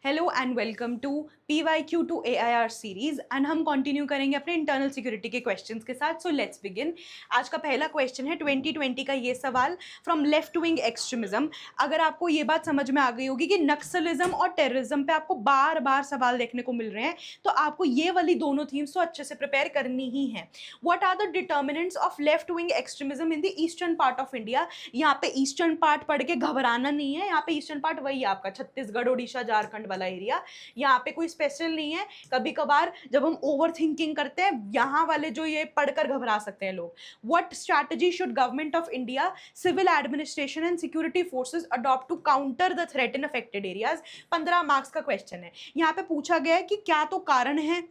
Hello and welcome to PYQ to AIR series and हम continue करेंगे अपने internal security के क्वेश्चंस के साथ। So let's begin. आज का पहला क्वेश्चन है 2020 का ये सवाल फ्रॉम लेफ्ट विंग एक्सट्रीमिज्म। अगर आपको ये बात समझ में आ गई होगी कि नक्सलिज्म और टेररिज्म पे आपको बार बार सवाल देखने को मिल रहे हैं, तो आपको ये वाली दोनों थीम्स तो अच्छे से प्रिपेयर करनी ही है। What are the determinants of left wing extremism in the eastern part of India. यहाँ पे ईस्टर्न पार्ट पढ़ के घबराना नहीं है, यहाँ पे ईस्टर्न पार्ट वही आपका छत्तीसगढ़, उड़ीसा, झारखंड वाला एरिया। यहाँ पे कोई स्पेशल नहीं है। कभी कभार जब हम ओवर थिंकिंग करते हैं, यहाँ वाले जो ये पढ़कर घबरा सकते हैं लोग। What strategy should government of India, civil administration and security forces adopt to counter the threat in affected areas. 15 marks का क्वेश्चन है। यहाँ पे पूछा गया है कि क्या तो कारण है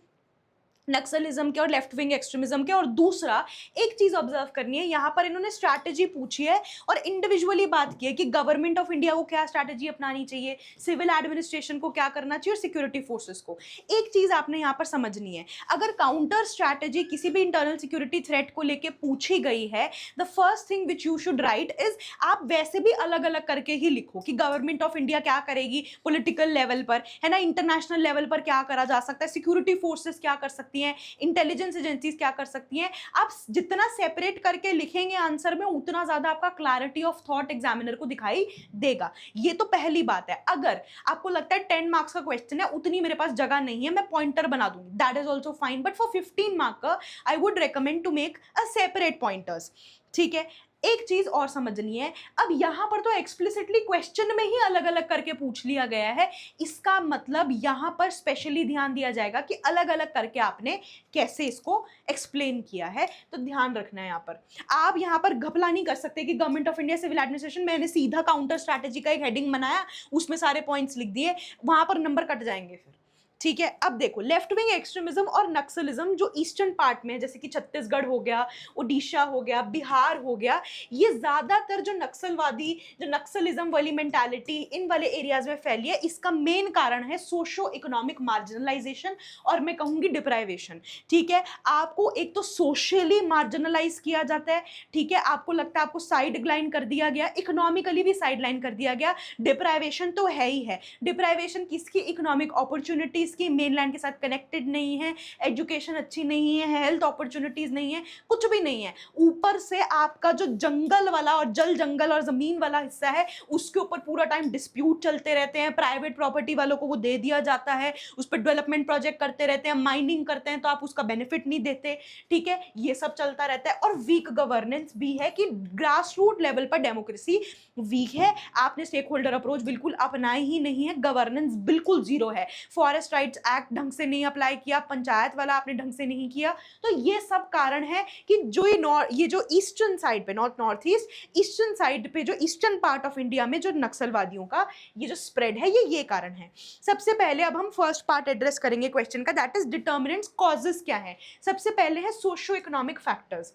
नक्सलिज्म के और लेफ्ट विंग एक्सट्रीमिज्म के, और दूसरा एक चीज ऑब्जर्व करनी है, यहां पर इन्होंने स्ट्रैटेजी पूछी है और इंडिविजुअली बात की है कि गवर्नमेंट ऑफ इंडिया को क्या स्ट्रैटेजी अपनानी चाहिए, सिविल एडमिनिस्ट्रेशन को क्या करना चाहिए और सिक्योरिटी फोर्सेस को। एक चीज आपने यहां पर समझनी है, अगर काउंटर स्ट्रैटेजी किसी भी इंटरनल सिक्योरिटी थ्रेट को लेके पूछी गई है, the first thing which you should write is, आप वैसे भी अलग अलग करके ही लिखो कि गवर्नमेंट ऑफ इंडिया क्या करेगी पॉलिटिकल लेवल पर, है ना, इंटरनेशनल लेवल पर क्या करा जा सकता है, सिक्योरिटी फोर्सेस क्या कर सकती हैं, इंटेलिजेंस एजेंसीज क्या कर सकती हैं। आप जितना सेपरेट करके लिखेंगे आंसर में, उतना ज्यादा आपका क्लैरिटी ऑफ थॉट एग्जामिनर को दिखाई देगा। ये तो पहली बात है। अगर आपको लगता है 10 मार्क्स का क्वेश्चन है, उतनी मेरे पास जगह नहीं है, मैं पॉइंटर बना दूंगी, that is also fine, but for 15 mark का I would recommend to make a separate pointers. ठीक है। एक चीज और समझनी है, अब यहां पर तो एक्सप्लिसिटली क्वेश्चन में ही अलग अलग करके पूछ लिया गया है, इसका मतलब यहां पर स्पेशली ध्यान दिया जाएगा कि अलग अलग करके आपने कैसे इसको एक्सप्लेन किया है। तो ध्यान रखना है, यहां पर आप यहां पर घपला नहीं कर सकते कि government of India civil administration, मैंने सीधा काउंटर स्ट्रैटेजी का एक हेडिंग बनाया, उसमें सारे पॉइंट्स लिख दिए, वहां पर नंबर कट जाएंगे फिर। ठीक है। अब देखो, लेफ्ट विंग एक्सट्रीमिज्म और नक्सलिज्म जो ईस्टर्न पार्ट में है, जैसे कि छत्तीसगढ़ हो गया, उड़ीसा हो गया, बिहार हो गया, ये ज्यादातर जो नक्सलवादी, जो नक्सलिज्म वाली मेंटालिटी इन वाले एरियाज में फैली है, इसका मेन कारण है सोशो इकोनॉमिक मार्जिनलाइजेशन और मैं कहूंगी डिप्राइवेशन। ठीक है। आपको एक तो सोशली मार्जिनलाइज किया जाता है, ठीक है, आपको लगता है आपको साइड लाइन कर दिया गया, इकोनॉमिकली भी साइड लाइन कर दिया गया। डिप्राइवेशन तो है ही है। डिप्राइवेशन किसकी, इकोनॉमिक अपॉर्चुनिटीज की, मेनलैंड के साथ कनेक्टेड नहीं है, एजुकेशन अच्छी नहीं है, हेल्थ अपॉर्चुनिटीज नहीं है, कुछ भी नहीं है। ऊपर से आपका जो जंगल वाला और जल जंगल और जमीन वाला हिस्सा है, उसके ऊपर पूरा टाइम डिस्प्यूट चलते रहते हैं, प्राइवेट प्रॉपर्टी वालों को वो दे दिया जाता है, उस पर डेवलपमेंट प्रोजेक्ट करते रहते हैं, माइनिंग करते हैं तो आप उसका बेनिफिट नहीं देते। ठीक है, ये सब चलता रहता है। और वीक गवर्नेंस भी है कि ग्रास रूट लेवल पर डेमोक्रेसी वीक है, आपने स्टेक होल्डर अप्रोच बिल्कुल अपनाए ही नहीं है, गवर्नेंस बिल्कुल जीरो है, फॉरेस्ट राइट्स एक्ट ढंग से नहीं अप्लाई किया, पंचायत वाला आपने ढंग से नहीं किया। तो ये सब कारण है कि जो ये जो ईस्टर्न साइड पे, not north east, eastern side पे जो ईस्टर्न पार्ट ऑफ इंडिया में जो नक्सलवादियों का ये जो स्प्रेड है, ये कारण है। सबसे पहले अब हम फर्स्ट पार्ट एड्रेस करेंगे क्वेश्चन का, दैट इज डिटर्मिनेंट्स, कॉजेस क्या है। सबसे पहले है socio economic factors.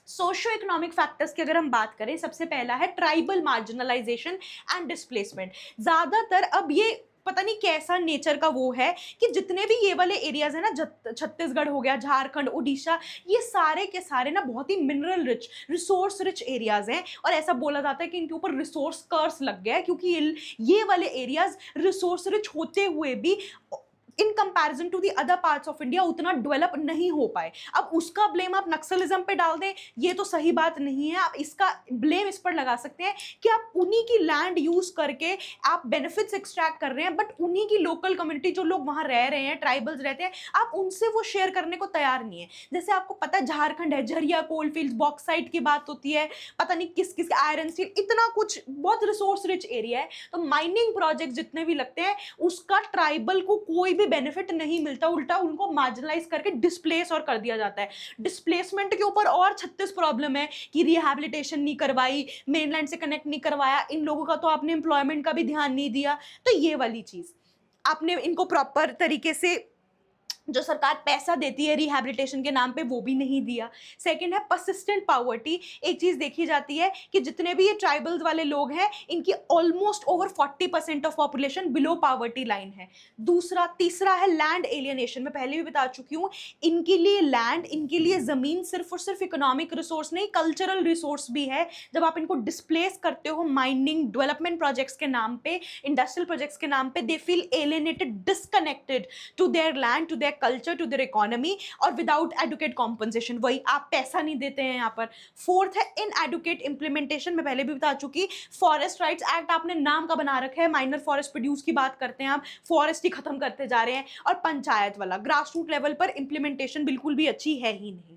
Socio economic factors की अगर हम बात करें, सबसे पहला है ट्राइबल मार्जिनलाइजेशन एंड डिस्प्लेसमेंट। ज्यादातर अब ये पता नहीं कैसा नेचर का वो है कि जितने भी ये वाले एरियाज है ना, छत्तीसगढ़ हो गया, झारखंड, उड़ीसा, ये सारे के सारे ना बहुत ही mineral rich, resource rich areas हैं, और ऐसा बोला जाता है कि इनके ऊपर रिसोर्स कर्स लग गया है, क्योंकि ये वाले एरियाज रिसोर्स रिच होते हुए भी in comparison to the other parts of India उतना डेवलप नहीं हो पाए। अब उसका ब्लेम आप नक्सलिज्म पे डाल दें, ये तो सही बात नहीं है। आप इसका ब्लेम इस पर लगा सकते हैं कि आप उन्हीं की लैंड यूज करके आप बेनिफिट्स एक्सट्रैक्ट कर रहे हैं, बट उन्हीं की लोकल कम्युनिटी जो लोग वहां रह रहे हैं, ट्राइबल्स रहते हैं, आप उनसे वो शेयर करने को तैयार नहीं है। जैसे आपको पता है झारखंड है, झरिया कोलफील्ड, बॉक्साइट की बात होती है, पता नहीं किस किस, आयरन स्टील, इतना कुछ बहुत रिसोर्स रिच एरिया है। तो माइनिंग प्रोजेक्ट जितने भी लगते हैं, उसका ट्राइबल को कोई भी बेनिफिट नहीं मिलता, उल्टा उनको मार्जिनलाइज करके डिस्प्लेस और कर दिया जाता है। डिस्प्लेसमेंट के ऊपर और 36 प्रॉब्लम है कि रिहैबिलिटेशन नहीं करवाई, मेनलैंड से कनेक्ट नहीं करवाया, इन लोगों का तो आपने एम्प्लॉयमेंट का भी ध्यान नहीं दिया। तो ये वाली चीज आपने इनको प्रॉपर तरीके से जो सरकार पैसा देती है रिहैबिलिटेशन के नाम पे वो भी नहीं दिया। सेकंड है परसिस्टेंट पॉवर्टी। एक चीज़ देखी जाती है कि जितने भी ये ट्राइबल्स वाले लोग हैं इनकी almost over 40% of population below poverty line है। तीसरा है लैंड एलियनेशन। मैं पहले भी बता चुकी हूँ, इनके लिए लैंड, इनके लिए ज़मीन सिर्फ और सिर्फ इकोनॉमिक रिसोर्स नहीं, कल्चरल रिसोर्स भी है। जब आप इनको डिस्प्लेस करते हो माइनिंग डेवलपमेंट प्रोजेक्ट्स के नाम पे, इंडस्ट्रियल प्रोजेक्ट्स के नाम पे, they feel alienated, disconnected to their land, to their culture, to their economy, और विदाउट एडुकेट कॉम्पनसेशन। वही, आप पैसा नहीं देते हैं यहाँ पर। फोर्थ है इन एडुकेट इम्प्लीमेंटेशन। मैं पहले भी बता चुकी, फॉरेस्ट राइट्स एक्ट आपने नाम का बना रखा है, माइनर फॉरेस्ट प्रोड्यूस की बात करते हैं आप, फॉरेस्ट ही खत्म करते जा रहे हैं। और पंचायत वाला ग्रास रूट लेवल पर इम्प्लीमेंटेशन बिल्कुल भी अच्छी है ही नहीं।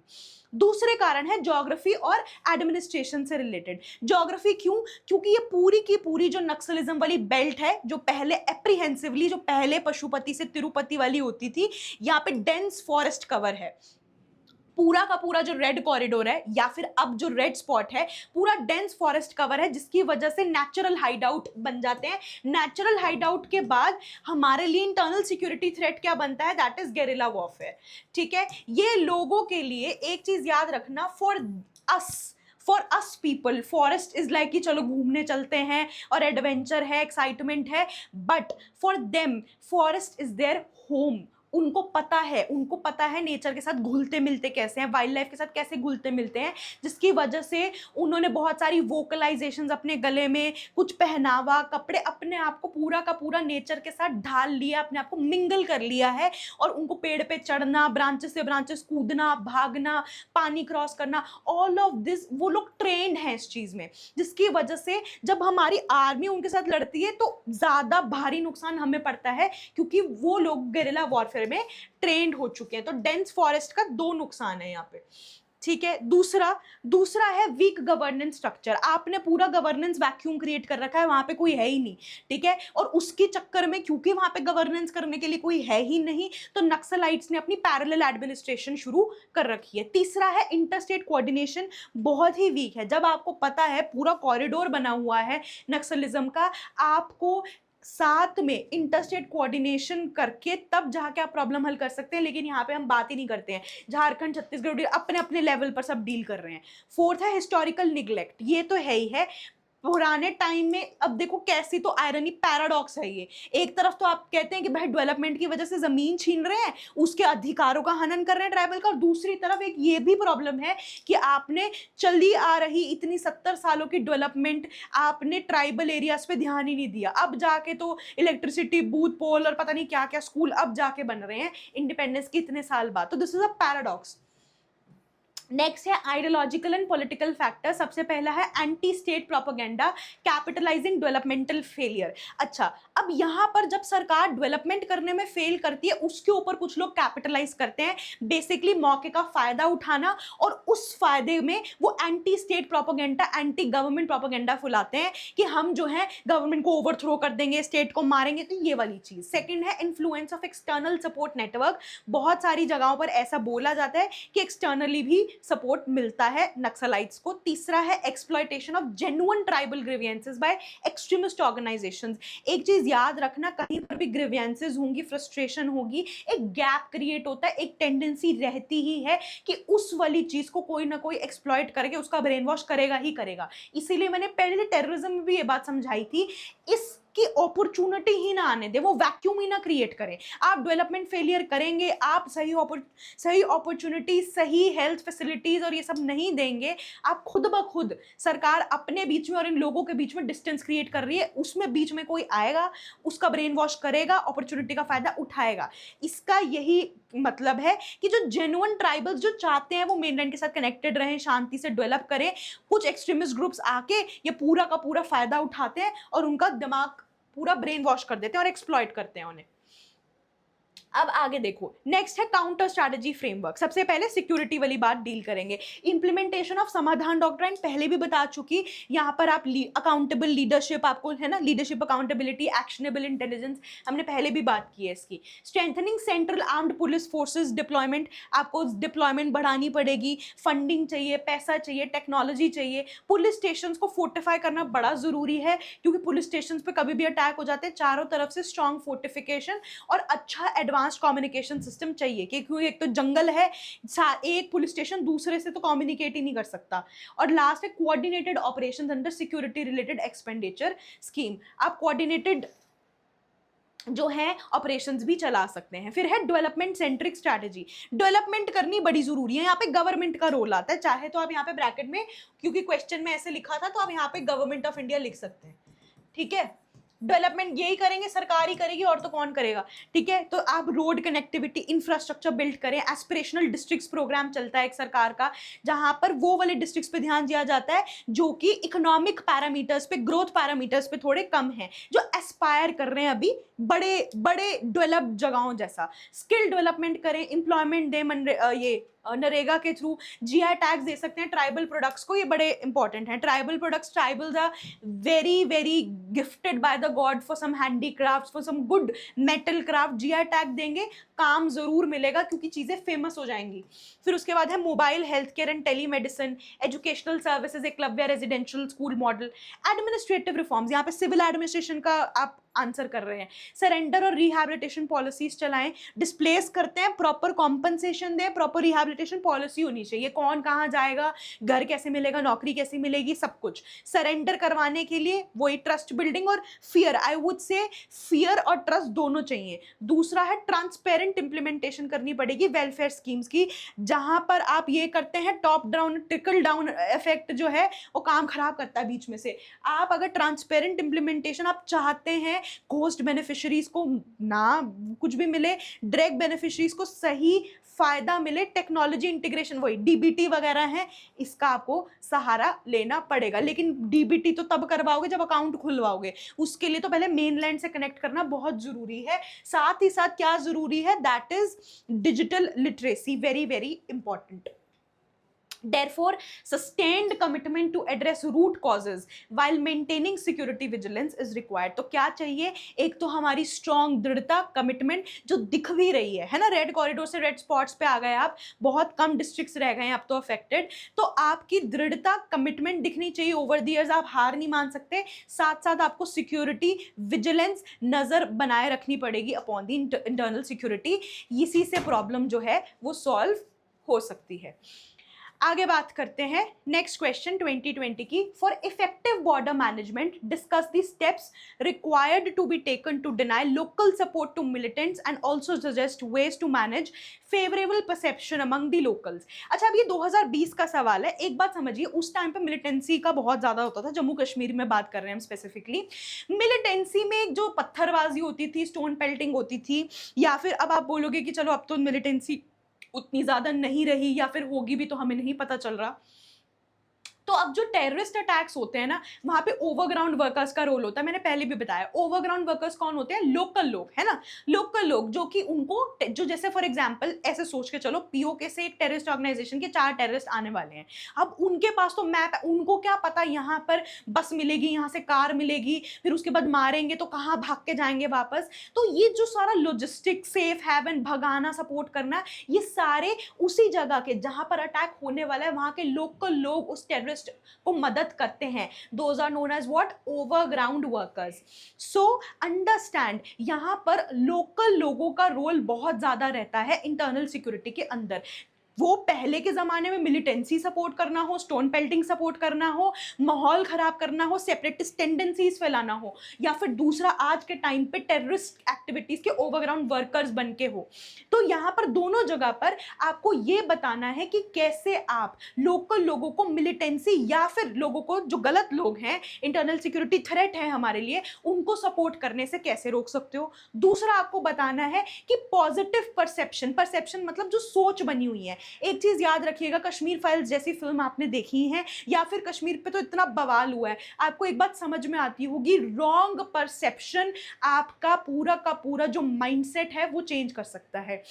दूसरे कारण है ज्योग्राफी और एडमिनिस्ट्रेशन से रिलेटेड। ज्योग्राफी क्यों? क्योंकि ये पूरी की पूरी जो नक्सलिज्म वाली बेल्ट है, जो पहले एप्रीहेंसिवली, जो पहले पशुपति से तिरुपति वाली होती थी, यहाँ पे डेंस फॉरेस्ट कवर है। पूरा का पूरा जो रेड कॉरिडोर है या फिर अब जो रेड स्पॉट है, पूरा डेंस फॉरेस्ट कवर है, जिसकी वजह से नेचुरल हाइडआउट बन जाते हैं। नेचुरल हाइडआउट के बाद हमारे लिए इंटरनल सिक्योरिटी थ्रेट क्या बनता है? That is guerrilla warfare. ठीक है, ये लोगों के लिए एक चीज याद रखना, for us people forest is like कि चलो घूमने चलते हैं और एडवेंचर है, एक्साइटमेंट है, but for them forest is their home. उनको पता है नेचर के साथ घुलते मिलते कैसे हैं, वाइल्ड लाइफ के साथ कैसे घुलते मिलते हैं, जिसकी वजह से उन्होंने बहुत सारी वोकलाइजेशंस अपने गले में, कुछ पहनावा, कपड़े, अपने आप को पूरा का पूरा नेचर के साथ ढाल लिया, अपने आप को मिंगल कर लिया है। और उनको पेड़ पे चढ़ना, ब्रांचेस से ब्रांचेस कूदना, भागना, पानी क्रॉस करना, ऑल ऑफ दिस वो लोग ट्रेंड हैं इस चीज़ में, जिसकी वजह से जब हमारी आर्मी उनके साथ लड़ती है तो ज़्यादा भारी नुकसान हमें पड़ता है, क्योंकि वो लोग गेरिला वॉरफेयर में ट्रेंड हो चुके हैं। तो डेंस फॉरेस्ट का दो नुकसान है यहाँ पे। ठीक है, दूसरा है वीक गवर्नेंस स्ट्रक्चर। आपने पूरा गवर्नेंस वैक्यूम क्रिएट कर रखा है, वहां पे कोई है ही नहीं। ठीक है, और उसके चक्कर में क्योंकि वहां पे गवर्नेंस करने के लिए कोई है ही नहीं, तो नक्सलाइट्स ने अपनी पैरेलल एडमिनिस्ट्रेशन शुरू कर रखी है। तीसरा है इंटरस्टेट कोऑर्डिनेशन, बहुत ही वीक है। जब आपको पता है पूरा कॉरिडोर बना हुआ है नक्सलिज्म का, आपको साथ में इंटरस्टेट कोऑर्डिनेशन करके तब जाके आप प्रॉब्लम हल कर सकते हैं, लेकिन यहाँ पे हम बात ही नहीं करते हैं। झारखंड, छत्तीसगढ़ अपने अपने लेवल पर सब डील कर रहे हैं। फोर्थ है हिस्टोरिकल निग्लेक्ट। ये तो है ही है, पुराने टाइम में, अब देखो कैसी तो आयरनी, पैराडॉक्स है ये। एक तरफ तो आप कहते हैं कि भाई डेवलपमेंट की वजह से जमीन छीन रहे हैं, उसके अधिकारों का हनन कर रहे हैं ट्राइबल का, और दूसरी तरफ एक ये भी प्रॉब्लम है कि आपने चली आ रही इतनी 70 सालों की डेवलपमेंट, आपने ट्राइबल एरियाज पे ध्यान ही नहीं दिया। अब जाके तो इलेक्ट्रिसिटी, बूथ पोल और पता नहीं क्या क्या स्कूल अब जाके बन रहे हैं इंडिपेंडेंस के इतने साल बाद। तो this is a paradox. Next है आइडियोलॉजिकल एंड पॉलिटिकल फैक्टर। सबसे पहला है anti state propaganda, capitalising developmental failure. अच्छा, अब यहाँ पर जब सरकार डेवलपमेंट करने में फेल करती है, उसके ऊपर कुछ लोग कैपिटलाइज करते हैं, बेसिकली मौके का फायदा उठाना, और उस फायदे में वो anti state propaganda, anti government propaganda फुलाते हैं कि हम जो है गवर्नमेंट को ओवरथ्रो कर देंगे, स्टेट को मारेंगे। तो ये वाली चीज। सेकंड है influence of external support network. बहुत सारी जगहों पर ऐसा बोला जाता है कि एक्सटर्नली भी सपोर्ट मिलता है नक्सलाइट्स को। तीसरा है exploitation of genuine tribal grievances by extremist organisations. एक चीज याद रखना, कहीं पर भी ग्रीवियंसेस होंगी, फ्रस्ट्रेशन होगी, एक गैप क्रिएट होता है, एक टेंडेंसी रहती ही है कि उस वाली चीज को कोई ना कोई एक्सप्लॉयट करके उसका ब्रेन वॉश करेगा ही करेगा। इसीलिए मैंने पहले टेररिज्म में भी ये बात समझाई थी, इस कि अपॉर्चुनिटी ही ना आने दे, वो वैक्यूम ही ना क्रिएट करें। आप डेवलपमेंट फेलियर करेंगे, आप सही अपॉर्चुनिटी, सही हेल्थ फैसिलिटीज और ये सब नहीं देंगे, आप खुद ब खुद, सरकार अपने बीच में और इन लोगों के बीच में डिस्टेंस क्रिएट कर रही है, उसमें बीच में कोई आएगा, उसका ब्रेन वॉश करेगा, अपॉर्चुनिटी का फायदा उठाएगा। इसका यही मतलब है कि जो जेन्युइन ट्राइबल्स जो चाहते हैं वो मेनलैंड के साथ कनेक्टेड रहें, शांति से डेवलप करें, कुछ एक्सट्रीमिस्ट ग्रुप्स आके ये पूरा का पूरा फायदा उठाते हैं और उनका दिमाग पूरा ब्रेन वॉश कर देते हैं और एक्सप्लॉइट करते हैं उन्हें। अब आगे देखो, नेक्स्ट है काउंटर स्ट्रैटेजी फ्रेमवर्क। सबसे पहले सिक्योरिटी वाली बात डील करेंगे। इंप्लीमेंटेशन ऑफ समाधान डॉक्ट्राइन पहले भी बता चुकी, यहाँ पर आप अकाउंटेबल लीडरशिप, आपको है ना, लीडरशिप, अकाउंटेबिलिटी, एक्शनेबल इंटेलिजेंस, हमने पहले भी बात की है इसकी। Strengthening central armed police forces deployment, आपको डिप्लॉयमेंट बढ़ानी पड़ेगी, फंडिंग चाहिए, पैसा चाहिए, टेक्नोलॉजी चाहिए। पुलिस स्टेशन को फोर्टिफाई करना बड़ा जरूरी है, क्योंकि पुलिस स्टेशन पे कभी भी अटैक हो जाते हैं। चारों तरफ से स्ट्रॉन्ग फोर्टिफिकेशन और अच्छा एडवांस एडवांस्ड कम्युनिकेशन सिस्टम चाहिए, क्योंकि एक तो जंगल है, एक पुलिस स्टेशन दूसरे से तो कम्युनिकेट ही नहीं कर सकता। और लास्ट है coordinated operations under security related expenditure scheme, आप कोऑर्डिनेटेड जो है ऑपरेशंस भी चला सकते हैं। फिर है डेवलपमेंट सेंट्रिक स्ट्रैटेजी, डेवलपमेंट करनी बड़ी जरूरी है, यहाँ पे गवर्नमेंट का रोल आता है, चाहे तो आप यहाँ पे ब्रैकेट में, क्योंकि क्वेश्चन में ऐसे लिखा था तो आप यहाँ पे गवर्नमेंट ऑफ इंडिया लिख सकते हैं, ठीक है। डेवलपमेंट यही करेंगे, सरकार ही करेगी, और तो कौन करेगा, ठीक है। तो आप रोड कनेक्टिविटी इंफ्रास्ट्रक्चर बिल्ड करें, एस्पिरेशनल डिस्ट्रिक्ट्स प्रोग्राम चलता है एक सरकार का, जहां पर वो वाले डिस्ट्रिक्ट्स पे ध्यान दिया जाता है जो कि इकोनॉमिक पैरामीटर्स पे, ग्रोथ पैरामीटर्स पे थोड़े कम हैं, जो एस्पायर कर रहे हैं अभी बड़े बड़े डेवलप्ड जगहों जैसा। स्किल डेवलपमेंट करें, एम्प्लॉयमेंट दे, ये नरेगा के थ्रू जीआई टैग्स दे सकते हैं ट्राइबल प्रोडक्ट्स को, ये बड़े इंपॉर्टेंट हैं। Tribal products, tribals are very very gifted by the god for some handicrafts, for some good metal craft, GI tag देंगे, काम जरूर मिलेगा क्योंकि चीजें फेमस हो जाएंगी। फिर उसके बाद है mobile health care and telemedicine, educational services, Eklavya residential school model, administrative reforms, यहाँ पे सिविल एडमिनिस्ट्रेशन का आप आंसर कर रहे हैं, सरेंडर और रिहैबिलिटेशन पॉलिसीज चलाएं, डिस्प्लेस करते हैं प्रॉपर कॉम्पनसेशन दें, प्रॉपर रिहैबिलिटेशन पॉलिसी होनी चाहिए, कौन कहाँ जाएगा, घर कैसे मिलेगा, नौकरी कैसे मिलेगी, सब कुछ। सरेंडर करवाने के लिए वही ट्रस्ट बिल्डिंग और fear, I would say fear और ट्रस्ट दोनों चाहिए। दूसरा है ट्रांसपेरेंट इंप्लीमेंटेशन करनी पड़ेगी वेलफेयर स्कीम्स की, जहां पर आप ये करते हैं top down trickle down effect जो है वो काम खराब करता है बीच में से। आप अगर ट्रांसपेरेंट इंप्लीमेंटेशन आप चाहते हैं, कोस्ट बेनिफिशियरीज को ना कुछ भी मिले, डायरेक्ट बेनिफिशियरीज को सही फायदा मिले, टेक्नोलॉजी इंटीग्रेशन वही डीबीटी वगैरह है, इसका आपको सहारा लेना पड़ेगा। लेकिन डीबीटी तो तब करवाओगे जब अकाउंट खुलवाओगे, उसके लिए तो पहले मेनलैंड से कनेक्ट करना बहुत जरूरी है। साथ ही साथ क्या जरूरी है, that is digital literacy, very very important. Therefore, sustained commitment to address root causes while maintaining security vigilance is required। तो क्या चाहिए, एक तो हमारी स्ट्रॉन्ग दृढ़ता, कमिटमेंट जो दिख भी रही है ना, रेड कॉरिडोर से रेड स्पॉट्स पे आ गए आप, बहुत कम डिस्ट्रिक्ट्स रह गए हैं अब तो अफेक्टेड, तो आपकी दृढ़ता, कमिटमेंट दिखनी चाहिए ओवर द इयर्स, आप हार नहीं मान सकते। साथ साथ आपको सिक्योरिटी विजिलेंस नजर बनाए रखनी पड़ेगी अपॉन द इंटरनल सिक्योरिटी, इसी से प्रॉब्लम जो है वो सॉल्व हो सकती है। आगे बात करते हैं नेक्स्ट क्वेश्चन 2020 की। For effective border management discuss the steps required to be taken to deny local support to militants and also suggest ways to manage favourable perception among the locals. अच्छा, अब ये 2020 का सवाल है, एक बात समझिए, उस टाइम पे मिलिटेंसी का बहुत ज़्यादा होता था, जम्मू कश्मीर में बात कर रहे हैं हम स्पेसिफिकली। मिलिटेंसी में एक जो पत्थरबाजी होती थी, स्टोन पेल्टिंग होती थी, या फिर अब आप बोलोगे कि चलो अब तो मिलिटेंसी उतनी ज्यादा नहीं रही, या फिर होगी भी तो हमें नहीं पता चल रहा। तो अब जो टेररिस्ट अटैक्स होते हैं ना, वहां पे ओवरग्राउंड वर्कर्स का रोल होता है। मैंने पहले भी बताया, ओवरग्राउंड वर्कर्स कौन होते हैं, लोकल लोग, है ना, लोकल लोग जो कि उनको, जो जैसे फॉर एग्जांपल ऐसे सोच के चलो, पीओके से एक टेररिस्ट ऑर्गेनाइजेशन के 4 टेररिस्ट आने वाले हैं, अब उनके पास तो मैप है, उनको क्या पता यहाँ पर बस मिलेगी, यहाँ से कार मिलेगी, फिर उसके बाद मारेंगे तो कहाँ भाग के जाएंगे वापस। तो ये जो सारा लॉजिस्टिक, सेफ हैवन, भगाना, सपोर्ट करना, ये सारे उसी जगह के जहां पर अटैक होने वाला है, वहां के लोकल लोग उस टेररिस्ट को मदद करते हैं। Those are known as what? Overground workers. So understand, यहां पर लोकल लोगों का रोल बहुत ज्यादा रहता है इंटरनल सिक्योरिटी के अंदर। वो पहले के जमाने में मिलिटेंसी सपोर्ट करना हो, स्टोन पेल्टिंग सपोर्ट करना हो, माहौल खराब करना हो, सेपरेटिस्ट टेंडेंसीज फैलाना हो, या फिर दूसरा आज के टाइम पे टेररिस्ट एक्टिविटीज के ओवरग्राउंड वर्कर्स बन के हो, तो यहाँ पर दोनों जगह पर आपको ये बताना है कि कैसे आप लोकल लोगों को मिलिटेंसी, या फिर लोगों को जो गलत लोग हैं, इंटरनल सिक्योरिटी थ्रेट है हमारे लिए, उनको सपोर्ट करने से कैसे रोक सकते हो। दूसरा आपको बताना है कि पॉजिटिव परसेप्शन, परसेप्शन मतलब जो सोच बनी हुई है। एक चीज याद रखिएगा, कश्मीर फाइल्स जैसी फिल्म आपने देखी है, या फिर कश्मीर पे तो इतना बवाल हुआ है, आपको एक बात समझ में आती होगी, रॉन्ग परसेप्शन आपका पूरा का पूरा जो माइंडसेट है वो चेंज कर सकता है।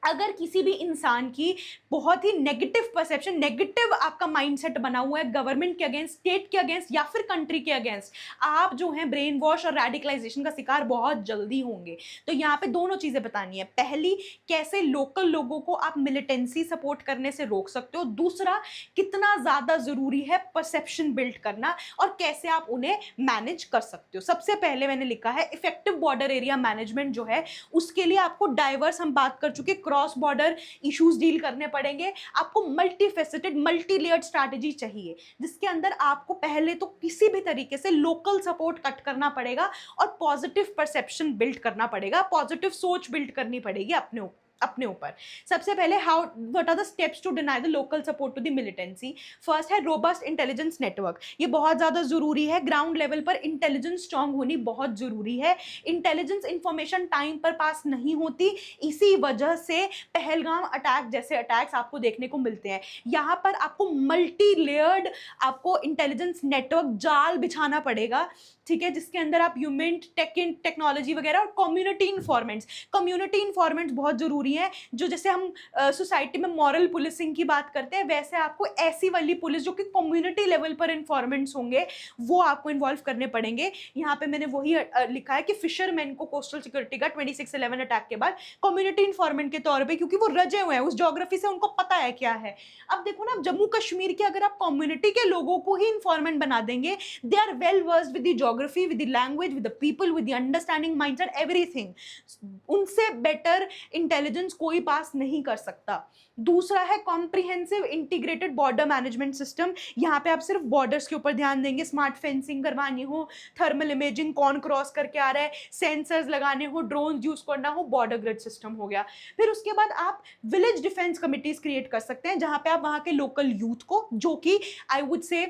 अगर किसी भी इंसान की बहुत ही नेगेटिव परसेप्शन, नेगेटिव आपका माइंडसेट बना हुआ है गवर्नमेंट के अगेंस्ट, स्टेट के अगेंस्ट या फिर कंट्री के अगेंस्ट, आप जो है ब्रेन वॉश और रेडिकलाइजेशन का शिकार बहुत जल्दी होंगे। तो यहाँ पे दोनों चीजें बतानी है। पहली, कैसे लोकल लोगों को आप मिलिटेंसी सपोर्ट करने से रोक सकते हो। दूसरा, कितना ज्यादा जरूरी है परसेप्शन बिल्ड करना और कैसे आप उन्हें मैनेज कर सकते हो। सबसे पहले मैंने लिखा है इफेक्टिव बॉर्डर एरिया मैनेजमेंट जो है, उसके लिए आपको डाइवर्स, हम बात कर चुके, क्रॉस बॉर्डर इश्यूज डील करने पड़ेंगे। आपको multi faceted, multi layered strategy चाहिए, जिसके अंदर आपको पहले तो किसी भी तरीके से लोकल सपोर्ट कट करना पड़ेगा और पॉजिटिव परसेप्शन बिल्ड करना पड़ेगा, पॉजिटिव सोच बिल्ड करनी पड़ेगी अपने ऊपर। सबसे पहले, how what are the steps to deny the local support to the militancy. First है रोबस्ट इंटेलिजेंस नेटवर्क। ये बहुत ज्यादा जरूरी है, ग्राउंड लेवल पर इंटेलिजेंस स्ट्रांग होनी बहुत जरूरी है। इंटेलिजेंस इंफॉर्मेशन टाइम पर पास नहीं होती, इसी वजह से पहलगाम अटैक जैसे अटैक्स आपको देखने को मिलते हैं। यहाँ पर आपको मल्टी लेयर्ड, आपको इंटेलिजेंस नेटवर्क जाल बिछाना पड़ेगा, ठीक है, जिसके अंदर आप ह्यूमन टेक्नोलॉजी वगैरह और कम्युनिटी इन्फॉर्मेंट्स बहुत जरूरी है। जो जैसे हम सोसाइटी में मॉरल पुलिसिंग की बात करते हैं, वैसे आपको ऐसी वाली पुलिस जो कि कम्युनिटी लेवल पर इन्फॉर्मेंट्स होंगे, वो आपको इन्वॉल्व करने पड़ेंगे। यहाँ पे मैंने वही लिखा है कि फिशरमैन को कोस्टल सिक्योरिटी का 26/11 अटैक के बाद कम्युनिटी इन्फॉर्मेंट के तौर पे, क्योंकि वो रजे हुए हैं उस ज्योग्राफी से, उनको पता है क्या है। अब देखो ना, जम्मू कश्मीर के अगर आप कम्युनिटी के लोगों को ही इन्फॉर्मेंट बना देंगे, they are well versed with the geography, with the language, with the people, with the understanding mindset, everything, उनसे बेटर इंटेलिजेंस कोई पास नहीं कर सकता। दूसरा है comprehensive integrated border management system. यहाँ पे आप सिर्फ बॉर्डर्स के ऊपर ध्यान देंगे, स्मार्ट फेंसिंग करवानी हो, थर्मल इमेजिंग, कौन क्रॉस करके आ रहा है, सेंसर्स लगाने हो, ड्रोन यूज करना हो, बॉर्डर ग्रिड सिस्टम हो गया। फिर उसके बाद आप विलेज डिफेंस कमिटीज क्रिएट कर सकते हैं, जहां पे आप वहां के लोकल यूथ को, जो कि आई वुड से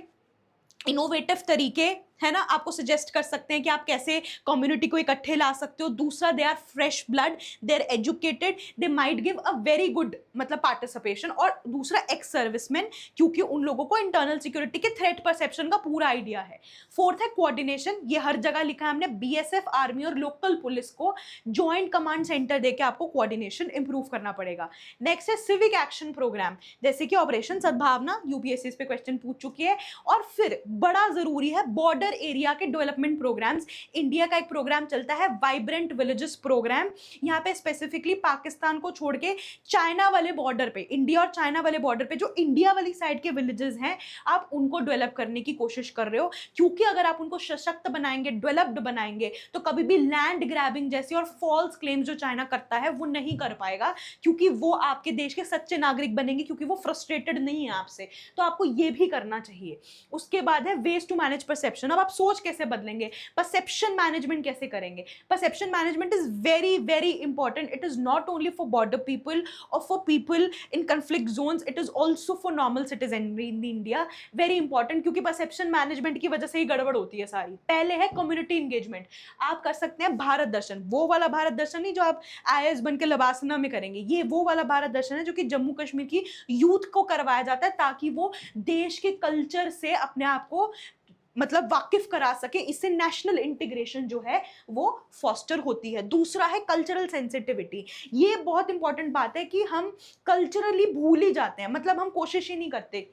इनोवेटिव तरीके है ना, आपको सजेस्ट कर सकते हैं कि आप कैसे कम्युनिटी को इकट्ठे ला सकते हो। दूसरा, they are fresh blood, they are educated, they might give a very good मतलब पार्टिसिपेशन। और दूसरा, एक्स सर्विसमैन, क्योंकि उन लोगों को इंटरनल सिक्योरिटी के थ्रेट परसेप्शन का पूरा आइडिया है। फोर्थ है कोऑर्डिनेशन। ये हर जगह लिखा है हमने, बीएसएफ, आर्मी और लोकल पुलिस को ज्वाइंट कमांड सेंटर देके आपको कोऑर्डिनेशन इंप्रूव करना पड़ेगा। नेक्स्ट है सिविक एक्शन प्रोग्राम, जैसे कि ऑपरेशन सद्भावना, यूपीएससी पे क्वेश्चन पूछ चुकी है। और फिर बड़ा जरूरी है बॉर्डर एरिया के डेवलपमेंट प्रोग्राम्स। इंडिया का एक प्रोग्राम चलता है वाइब्रेंट विलेजेस प्रोग्राम, यहाँ पे स्पेसिफिकली पाकिस्तान को छोड़ के चाइना वाले बॉर्डर पे, इंडिया और चाइना वाले बॉर्डर पे जो इंडिया वाली साइड के विलेजेस हैं, आप उनको डेवलप करने की कोशिश कर रहे हो। क्योंकि अगर आप उनको सशक्त बनाएंगे, डेवलप्ड बनाएंगे, तो कभी भी लैंड ग्रैबिंग जैसी और फॉल्स क्लेम्स जो चाइना करता है वो नहीं कर पाएगा, क्योंकि वो आपके देश के सच्चे नागरिक बनेंगे, क्योंकि वो फ्रस्ट्रेटेड नहीं है आपसे। तो आपको ये भी करना चाहिए। उसके बाद है वेज टू मैनेज परसेप्शन। अब आप सोच कैसे बदलेंगे, परसेप्शन मैनेजमेंट कैसे करेंगे। Perception management is very very important. It is not only for border people और for people in conflict zones, it is also for normal citizen in India. Very important, क्योंकि perception management की वजह से ही गड़बड़ होती है सारी। पहले है कम्युनिटी इंगेजमेंट। आप कर सकते हैं भारत दर्शन, वो वाला भारत दर्शन नहीं जो आप आईएएस बन के लबासना में करेंगे, ये वो वाला भारत दर्शन है जो कि जम्मू कश्मीर की यूथ को करवाया जाता है, ताकि वो देश के कल्चर से अपने आप को मतलब वाकिफ करा सके। इससे नेशनल इंटीग्रेशन जो है वो फॉस्टर होती है। दूसरा है कल्चरल सेंसिटिविटी। ये बहुत इंपॉर्टेंट बात है कि हम कल्चरली भूल ही जाते हैं, मतलब हम कोशिश ही नहीं करते।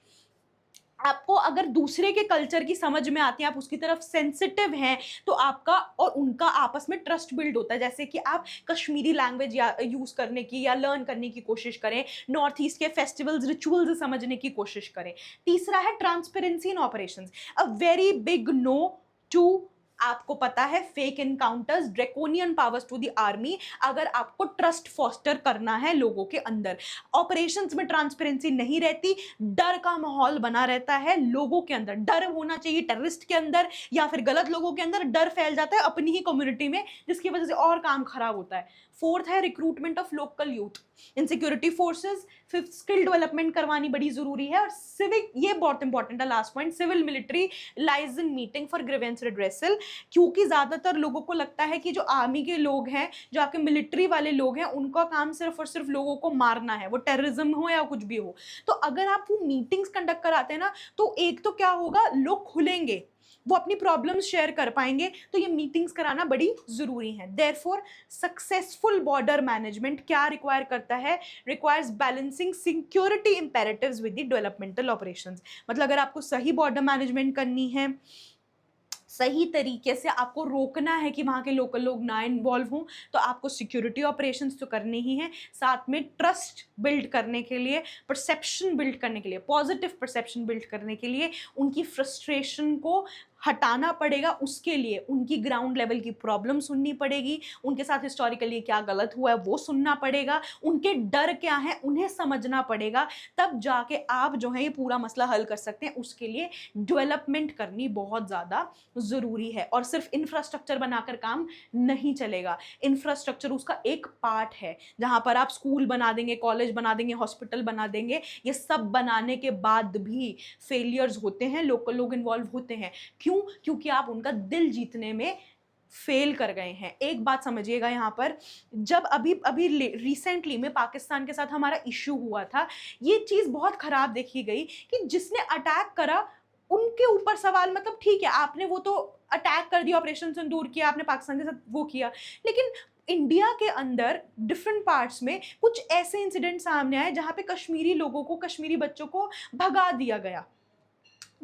आपको अगर दूसरे के कल्चर की समझ में आती है, आप उसकी तरफ सेंसिटिव हैं, तो आपका और उनका आपस में ट्रस्ट बिल्ड होता है। जैसे कि आप कश्मीरी लैंग्वेज या यूज करने की या लर्न करने की कोशिश करें, नॉर्थ ईस्ट के फेस्टिवल्स, रिचुअल्स समझने की कोशिश करें। तीसरा है transparency in operations. A very big no to, आपको पता है, fake encounters, draconian powers to the army. अगर आपको ट्रस्ट फॉस्टर करना है लोगों के अंदर, ऑपरेशंस में ट्रांसपेरेंसी नहीं रहती, डर का माहौल बना रहता है लोगों के अंदर। डर होना चाहिए टेररिस्ट के अंदर या फिर गलत लोगों के अंदर, डर फैल जाता है अपनी ही कम्युनिटी में, जिसकी वजह से और काम खराब होता है। फोर्थ है recruitment of local youth in security forces. Fifth, skill development करवानी बड़ी जरूरी है। और सिविक, ये बहुत इंपॉर्टेंट है, last point, civil military liaison meeting for grievance redressal. क्योंकि ज्यादातर लोगों को लगता है कि जो आर्मी के लोग हैं, जो आपके मिलिट्री वाले लोग हैं, उनका काम सिर्फ और सिर्फ लोगों को मारना है, वो टेररिज्म हो या कुछ भी हो। तो अगर आप वो मीटिंग्स कंडक्ट कराते हैं ना, तो एक तो क्या होगा, लोग खुलेंगे, वो अपनी प्रॉब्लम्स शेयर कर पाएंगे, तो ये मीटिंग्स कराना बड़ी ज़रूरी है। देयरफॉर सक्सेसफुल बॉर्डर मैनेजमेंट क्या रिक्वायर करता है? Requires balancing security imperatives with the developmental operations. मतलब अगर आपको सही बॉर्डर मैनेजमेंट करनी है, सही तरीके से आपको रोकना है कि वहाँ के लोकल लोग ना इन्वॉल्व हों, तो आपको सिक्योरिटी ऑपरेशंस तो करने ही हैं, साथ में ट्रस्ट बिल्ड करने के लिए, परसेप्शन बिल्ड करने के लिए, पॉजिटिव परसेप्शन बिल्ड करने के लिए उनकी फ्रस्ट्रेशन को हटाना पड़ेगा, उसके लिए उनकी ग्राउंड लेवल की प्रॉब्लम सुननी पड़ेगी, उनके साथ हिस्टोरिकली क्या गलत हुआ है वो सुनना पड़ेगा, उनके डर क्या है उन्हें समझना पड़ेगा, तब जाके आप जो है ये पूरा मसला हल कर सकते हैं। उसके लिए डेवलपमेंट करनी बहुत ज़्यादा ज़रूरी है, और सिर्फ इंफ्रास्ट्रक्चर बनाकर काम नहीं चलेगा। इंफ्रास्ट्रक्चर उसका एक पार्ट है, जहाँ पर आप स्कूल बना देंगे, कॉलेज बना देंगे, हॉस्पिटल बना देंगे, ये सब बनाने के बाद भी फेलियर्स होते हैं, लोकल लोग इन्वॉल्व होते हैं। क्यों? क्योंकि आप उनका दिल जीतने में फेल कर गए हैं। एक बात समझिएगा यहाँ पर, जब अभी अभी रिसेंटली में पाकिस्तान के साथ हमारा इश्यू हुआ था, ये चीज़ बहुत खराब देखी गई कि जिसने अटैक करा उनके ऊपर सवाल, मतलब ठीक है आपने वो तो अटैक कर दिया, ऑपरेशन सिंदूर किया, आपने पाकिस्तान के साथ वो किया, लेकिन इंडिया के अंदर डिफरेंट पार्ट्स में कुछ ऐसे इंसिडेंट सामने आए जहाँ पे कश्मीरी लोगों को, कश्मीरी बच्चों को भगा दिया गया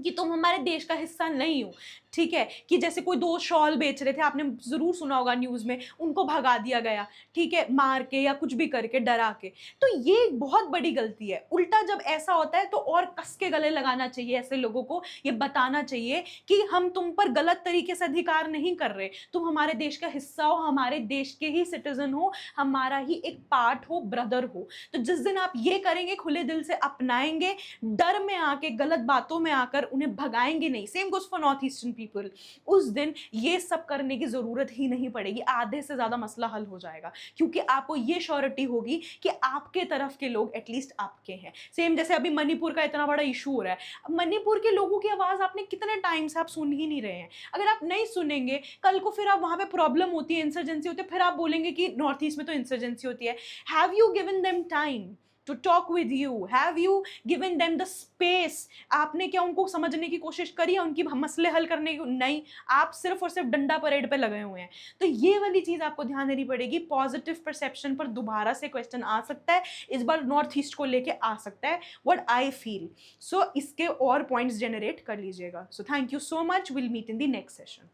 कि तुम हमारे देश का हिस्सा नहीं हो। ठीक है, कि जैसे कोई दो शॉल बेच रहे थे, आपने जरूर सुना होगा न्यूज़ में, उनको भगा दिया गया, ठीक है, मार के या कुछ भी करके, डरा के। तो ये बहुत बड़ी गलती है। उल्टा जब ऐसा होता है तो और कस के गले लगाना चाहिए ऐसे लोगों को, ये बताना चाहिए कि हम तुम पर गलत तरीके से अधिकार नहीं कर रहे, तुम हमारे देश का हिस्सा हो, हमारे देश के ही सिटीजन हो, हमारा ही एक पार्ट हो, ब्रदर हो। तो जिस दिन आप ये करेंगे, खुले दिल से अपनाएंगे, डर में आके, गलत बातों में आकर उन्हें भगाएंगे नहीं, same goes for north eastern people, उस दिन ये सब करने की जरूरत ही नहीं पड़ेगी, आधे से ज्यादा मसला हल हो जाएगा, क्योंकि आपको ये श्योरिटी होगी कि आपके तरफ के लोग एटलीस्ट आपके हैं। सेम जैसे अभी मणिपुर का इतना बड़ा इशू हो रहा है, मणिपुर के लोगों की आवाज आपने कितने टाइम से आप सुन ही नहीं रहे हैं। अगर आप नहीं सुनेंगे, कल को फिर आप वहां पे प्रॉब्लम होती है, इंसर्जेंसी होती है, फिर आप बोलेंगे कि नॉर्थ ईस्ट में तो इंसर्जेंसी होती है। Have you given them time to talk with you? Have you given them the space? आपने क्या उनको समझने की कोशिश करी है, उनकी मसले हल करने की? नहीं, आप सिर्फ और सिर्फ डंडा परेड पे लगे हुए हैं। तो ये वाली चीज आपको ध्यान देनी पड़ेगी। पॉजिटिव परसेप्शन पर दोबारा से क्वेश्चन आ सकता है, इस बार नॉर्थ ईस्ट को लेके आ सकता है, व्हाट आई फील। सो इसके और पॉइंट्स जनरेट कर लीजिएगा। So thank you so much, will meet in the next session.